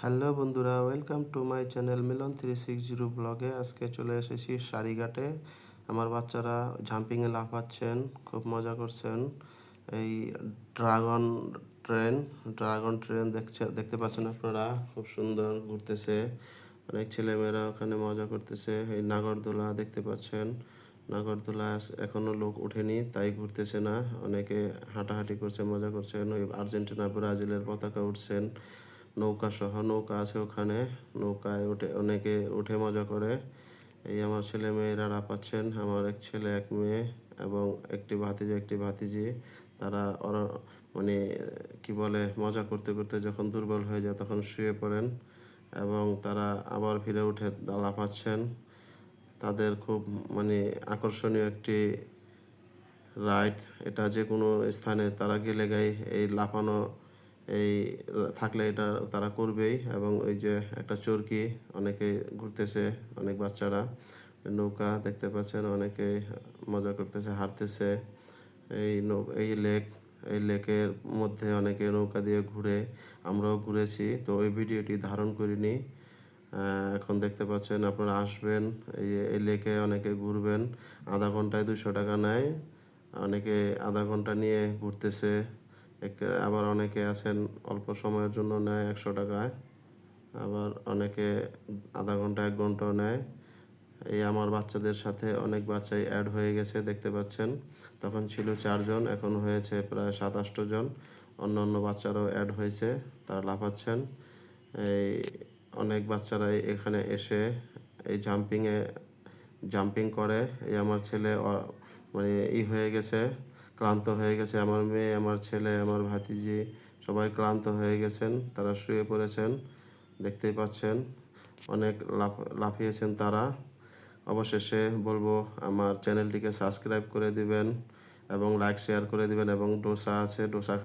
Hello বন্ধুরা, welcome to my channel মিলন 360 ব্লগে। আজকে চলে এসেছি সারিঘাটে। আমার বাচ্চারা জাম্পিংয়ে লাফাচ্ছেন, খুব মজা করছেন। এই ড্রাগন ড্রাগন ট্রেন দেখতে পাচ্ছেন আপনারা, খুব সুন্দর ঘুরতেছে। অনেক ছেলেমেয়েরা ওখানে মজা করতেছে। এই নাগরদোলা দেখতে পাচ্ছেন, নাগরদোলা এখনো লোক ওঠেনি তাই ঘুরতেছে না। অনেকে হাঁটাহাঁটি করছে, মজা করছেন। ওই আর্জেন্টিনা ব্রাজিলের পতাকা উঠছেন, নৌকা সহ নৌকা আছে ওখানে, নৌকায় অনেকে উঠে মজা করে। এই আমার ছেলে মেয়েরা লাফাচ্ছেন, আমার এক ছেলে এক মেয়ে এবং একটি ভাতিজি। তারা ওরা মানে কি বলে, মজা করতে করতে যখন দুর্বল হয়ে যায় তখন শুয়ে পড়েন এবং তারা আবার ফিরে উঠে লাফাচ্ছেন। তাদের খুব আকর্ষণীয় একটি রাইড এটা। যে কোনো স্থানে তারা গেলে এই লাফানো এই থাকলে এটা তারা করবেই। এবং ওই যে একটা চরকি, অনেকে ঘুরতেছে, অনেক বাচ্চারা নৌকা দেখতে পাচ্ছেন, অনেকে মজা করতেছে, হাঁটতেছে। এই লেকের মধ্যে অনেকে নৌকা দিয়ে ঘুরে, আমরাও ঘুরেছি, তো ওই ভিডিওটি ধারণ করিনি। এখন দেখতে পাচ্ছেন, আপনারা আসবেন, এই লেকে অনেকে ঘুরবেন। আধা ঘন্টায় 200 টাকা নেয়, অনেকে আধা ঘন্টা নিয়ে ঘুরতেছে। আবার অনেকে আছেন অল্প সময়ের জন্য নেয় 100 টাকায়, আবার অনেকে আধা ঘন্টা 1 ঘন্টাও নেয়। এই আমার বাচ্চাদের সাথে অনেক বাচ্চাই অ্যাড হয়ে গেছে দেখতে পাচ্ছেন। তখন ছিল 4 জন, এখন হয়েছে প্রায় 7-8 জন। অন্য অন্য বাচ্চারাও অ্যাড হয়েছে, তারা লাফাচ্ছেন। এই অনেক বাচ্চারাই এখানে এসে এই জাম্পিং করে। এই আমার ছেলে হয়ে গেছে, ক্লান্ত হয়ে গেছে। আমার মেয়ে, আমার ছেলে, আমার ভাতিজি সবাই ক্লান্ত হয়ে গেছেন, তারা শুয়ে পড়েছেন, দেখতেই পাচ্ছেন। অনেক লাফিয়েছেন তারা। অবশেষে বলবো, আমার চ্যানেলটিকে সাবস্ক্রাইব করে দিবেন এবং লাইক শেয়ার করে দিবেন। এবং ডোসা আছে, ডোসা